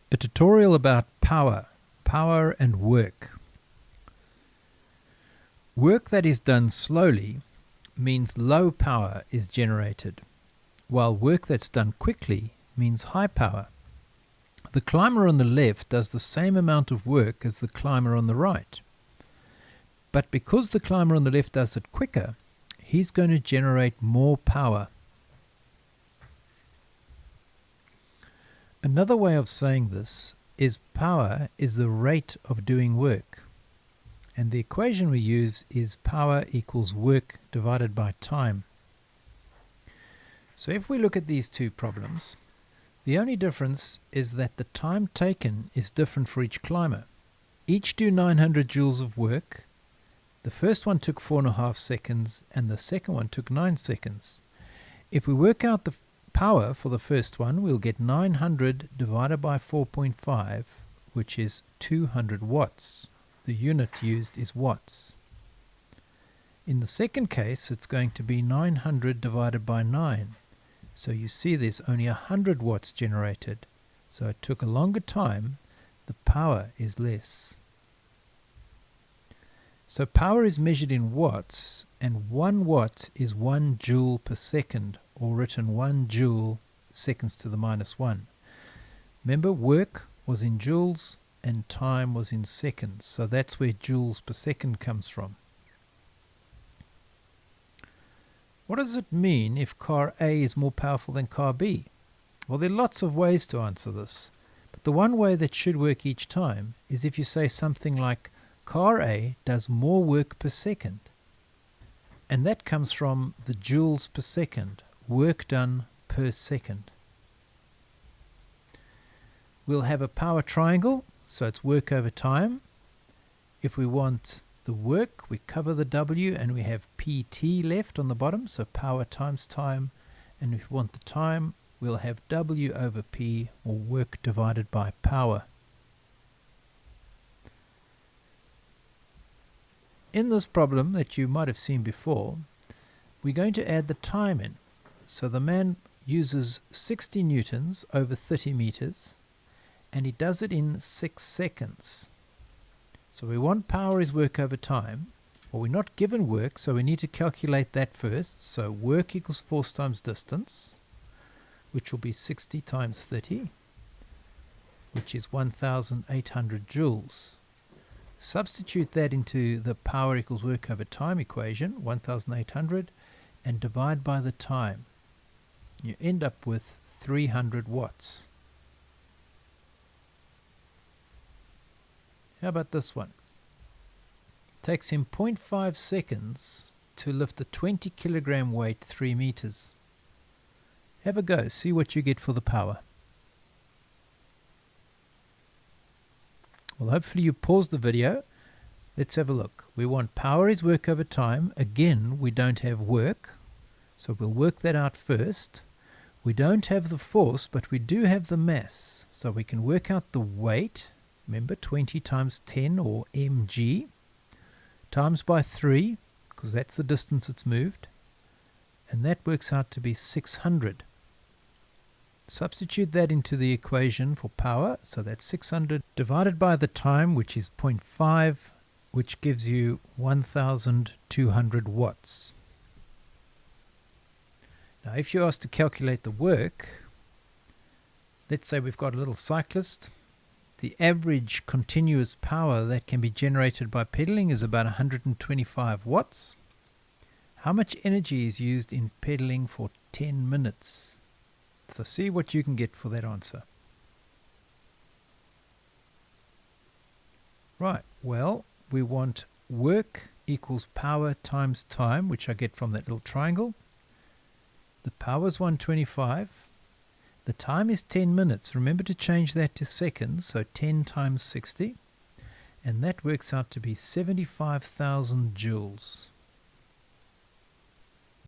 A tutorial about power and work. Work that is done slowly means low power is generated, while work that's done quickly means high power. The climber on the left does the same amount of work as the climber on the right. But because the climber on the left does it quicker, he's going to generate more power. Another way of saying this is power is the rate of doing work. And the equation we use is power equals work divided by time. So if we look at these two problems, the only difference is that the time taken is different for each climber. Each do 900 joules of work. The first one took 4.5 seconds and the second one took 9 seconds. If we work out the power for the first one, we'll get 900 divided by 4.5, which is 200 watts. The unit used is watts. In the second case, it's going to be 900 divided by 9. So you see there's only 100 watts generated. So it took a longer time. The power is less. So power is measured in watts, and 1 watt is 1 joule per second, or written 1 joule seconds to the minus 1. Remember, work was in joules and time was in seconds, so that's where joules per second comes from. What does it mean if car A is more powerful than car B? Well, there are lots of ways to answer this, but the one way that should work each time is if you say something like car A does more work per second. And that comes from the joules per second, work done per second. We'll have a power triangle, so it's work over time. If we want the work, we cover the W and we have PT left on the bottom, so power times time. And if we want the time, we'll have W over P, or work divided by power. In this problem that you might have seen before, we're going to add the time in. So the man uses 60 newtons over 30 meters, and he does it in 6 seconds. So we want power is work over time. Well, we're not given work, so we need to calculate that first. So work equals force times distance, which will be 60 times 30, which is 1,800 joules. Substitute that into the power equals work over time equation, 1,800, and divide by the time. You end up with 300 watts. How about this one? It takes him 0.5 seconds to lift a 20 kilogram weight 3 meters. Have a go, see what you get for the power. Well, hopefully you paused the video. Let's have a look. We want power is work over time. Again, we don't have work, so we'll work that out first. We don't have the force, but we do have the mass. So we can work out the weight. Remember, 20 times 10, or mg, times by 3, because that's the distance it's moved. And that works out to be 600. Substitute that into the equation for power, so that's 600 divided by the time, which is 0.5, which gives you 1,200 watts. Now if you're asked to calculate the work, let's say we've got a little cyclist. The average continuous power that can be generated by pedaling is about 125 watts. How much energy is used in pedaling for 10 minutes? So see what you can get for that answer. Right, well, we want work equals power times time, which I get from that little triangle. The power is 125. The time is 10 minutes. Remember to change that to seconds, so 10 times 60. And that works out to be 75,000 joules.